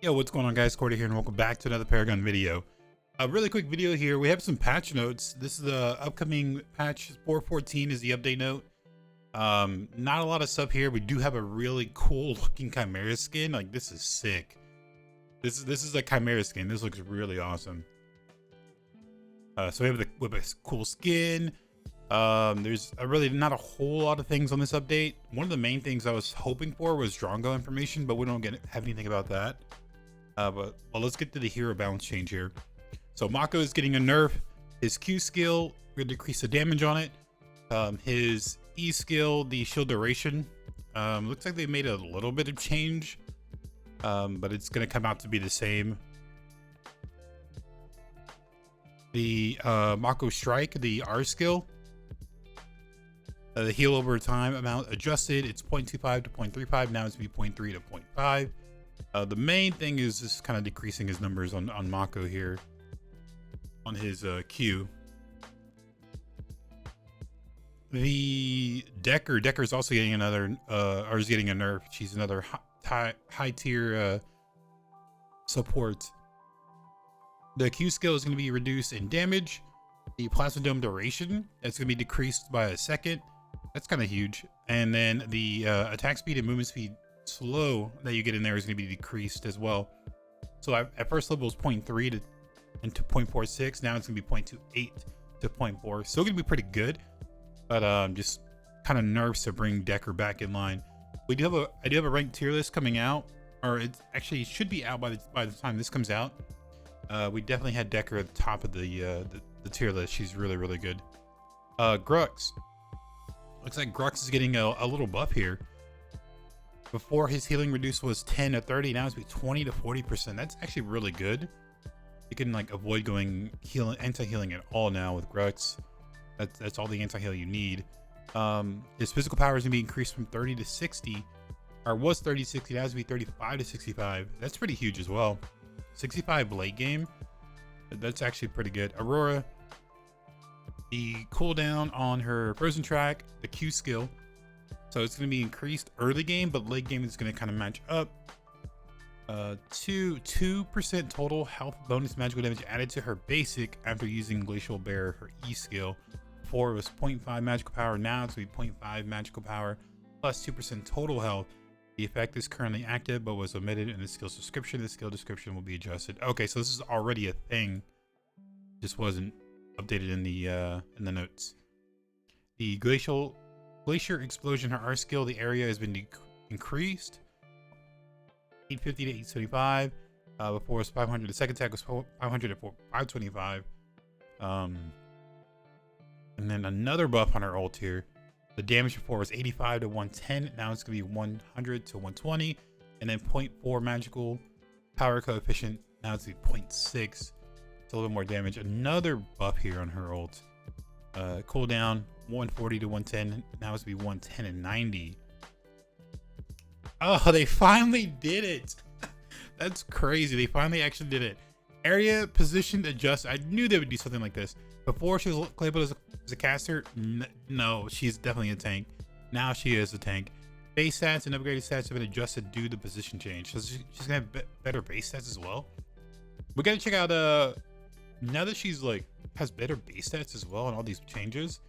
Yo, what's going on, guys? Cordy here, and welcome back to another Paragon video. A really quick video here. We have some patch notes. This is the upcoming patch 4.14 is the update note. Not a lot of stuff here. We do have a really cool looking Chimera skin. Like, this is sick. This is a Chimera skin. This looks really awesome. So we have a cool skin. There's really not a whole lot of things on this update. One of the main things I was hoping for was Drongo information, but we don't have anything about that. But let's get to the hero balance change here. So Mako is getting a nerf. His Q skill, we're gonna decrease the damage on it. His E skill, the shield duration, looks like they made a little bit of change, but it's gonna come out to be the same. The Mako strike, the R skill, the heal over time amount adjusted. It's 0.25 to 0.35. Now it's gonna be 0.3 to 0.5. The main thing is just kind of decreasing his numbers on Mako here on his Q. The Decker is also getting another or is getting a nerf. She's another high tier support. The Q skill is going to be reduced in damage. The plasma dome duration, that's going to be decreased by a second. That's kind of huge. And then the attack speed and movement speed slow that you get in there is going to be decreased as well. So at first level was 0.3 to 0.46. Now it's going to be 0.28 to 0.4. Still going to be pretty good, but just kind of nerfs to bring Decker back in line. I do have a ranked tier list coming out, or it actually should be out by the time this comes out. We definitely had Decker at the top of the tier list. She's really good. Grux, looks like Grux is getting a little buff here. Before, his healing reduce was 10 to 30. Now it's be 20 to 40%. That's actually really good. You can like avoid going anti-healing at all now with Grux. That's all the anti-heal you need. His physical power is gonna be increased from 30 to 60, or was 30 to 60. Now it's gonna be 35 to 65. That's pretty huge as well. 65 late game. That's actually pretty good. Aurora, the cooldown on her frozen track, the Q skill. So it's going to be increased early game, but late game is going to kind of match up. 2% total health bonus magical damage added to her basic after using Glacial Bear, her E skill. Before it was 0.5 magical power. Now it's going to be 0.5 magical power plus 2% total health. The effect is currently active, but was omitted in the skill's description. The skill description will be adjusted. Okay, so this is already a thing. Just wasn't updated in the notes. The Glacier Explosion, her R skill, the area has been increased 850 to 875. Before it was 500. The second attack was 500 to 525. And then another buff on her ult here. The damage before was 85 to 110. Now it's gonna be 100 to 120. And then 0.4 magical power coefficient. Now it's gonna be 0.6. It's a little bit more damage. Another buff here on her ult. Cooldown 140 to 110. Now it's gonna be 110 and 90. Oh, they finally did it. That's crazy. They finally actually did it. Area position adjust. I knew they would do something like this. Before she was labeled as a caster. No, she's definitely a tank. Now she is a tank. Base stats and upgraded stats have been adjusted due to the position change. So she's gonna have better base stats as well. We gotta check out now that she's like has better base stats as well and all these changes.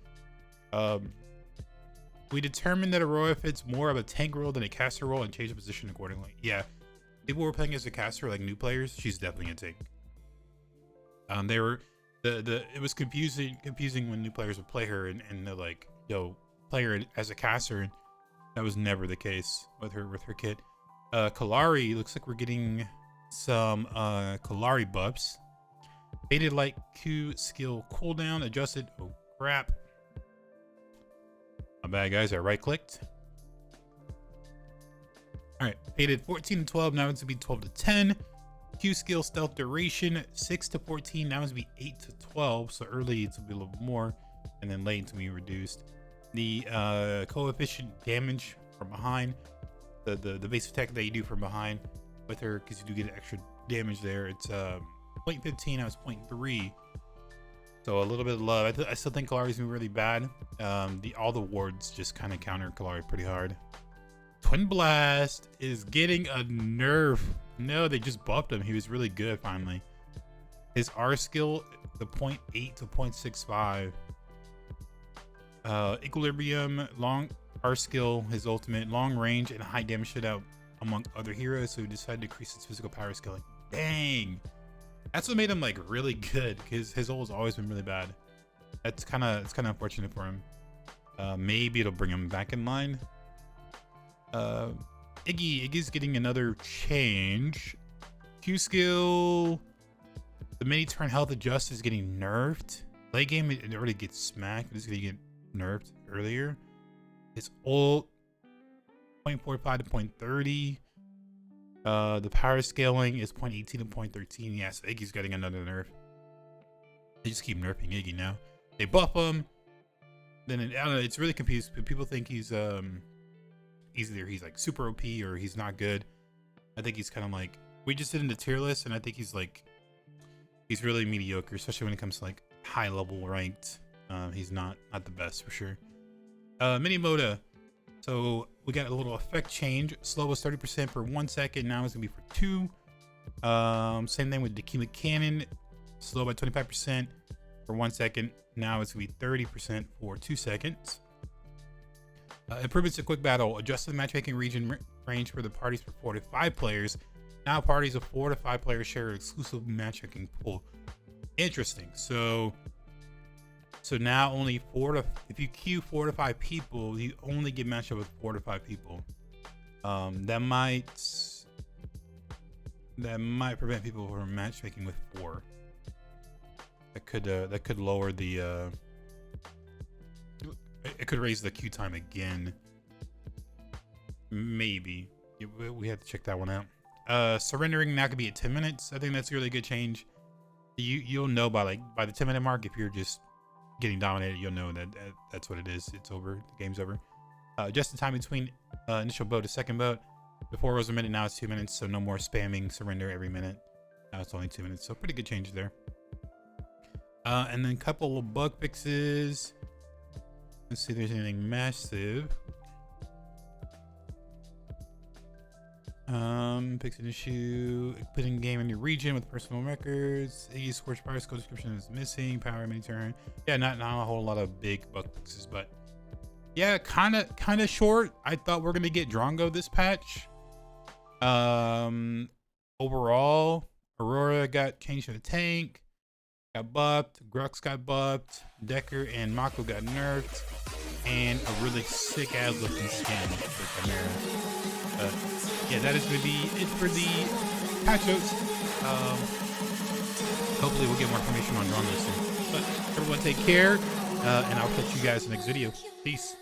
We determined that Aurora fits more of a tank role than a caster role and changed the position accordingly. Yeah, people were playing as a caster, like new players. She's definitely a tank. It was confusing when new players would play her and they're like, yo, play her as a caster, and that was never the case with her kit. Kalari, looks like we're getting some Kalari buffs. Faded Light Q skill cooldown adjusted. Oh crap. My bad, guys. I right clicked. Alright, faded 14 to 12. Now it's gonna be 12 to 10. Q skill stealth duration 6 to 14. Now it's gonna be 8 to 12. So early it's gonna be a little bit more, and then late it's gonna be reduced. The coefficient damage from behind, the base attack that you do from behind with her, because you do get extra damage there. It's 0.15. Now it's 0.3. So a little bit of love. I still think Kalari's gonna be really bad. All the wards just kind of counter Kalari pretty hard. Twin Blast is getting a nerf. No, they just buffed him. He was really good finally. His R skill, the 0.8 to 0.65. Equilibrium, long R skill, his ultimate, long range and high damage shutout among other heroes. So he decided to increase his physical power scaling. Dang, that's what made him like really good, because his ult has always been really bad. It's kind of unfortunate for him. Maybe it'll bring him back in line. Iggy's getting another change. Q skill, the mini turn health adjust is getting nerfed. Late game it already gets smacked. It's gonna get nerfed earlier. His ult 0.45 to 0.30. The power scaling is 0.18 to 0.13. Yeah, so Iggy's getting another nerf. They just keep nerfing Iggy now. They buff him. Then I don't know, it's really confused. People think he's either he's like super OP or he's not good. I think he's kind of like, we just did in the tier list, and I think he's really mediocre, especially when it comes to like high level ranked. He's not the best for sure. Mini Moda. So we got a little effect change. Slow was 30% for 1 second. Now it's gonna be for 2. Same thing with Dakima Cannon. Slow by 25% for 1 second. Now it's gonna be 30% for 2 seconds. Improvements to quick battle. Adjusted the matchmaking region range for the parties for 4 to 5 players. Now parties of 4 to 5 players share an exclusive matchmaking pool. Interesting. So now only if you queue 4 to 5 people, you only get matched up with 4 to 5 people. That might prevent people from matchmaking with 4. That could lower the it could raise the queue time again. Maybe. We have to check that one out. Surrendering now could be at 10 minutes. I think that's a really good change. You'll know by the 10-minute mark if you're just getting dominated. You'll know that that's what it is. It's over. The game's over. Just the time between initial boat to second boat. Before it was a minute, now it's 2 minutes. So no more spamming surrender every minute. Now it's only 2 minutes. So pretty good change there. And then a couple of bug fixes. Let's see if there's anything massive. Fix an issue. Putting game in your region with personal records. Iggy Scorch Power Skill description is missing. Power mini turn. Yeah, not a whole lot of big bug fixes, but yeah, kind of short. I thought we're gonna get Drongo this patch. Overall, Aurora got changed to the tank. Got buffed. Grux got buffed. Decker and Mako got nerfed. And a really sick ass looking skin for Chimera. Yeah, that is going to be it for the patch notes. Hopefully we'll get more information on Drongo soon. But everyone take care, and I'll catch you guys in the next video. Peace.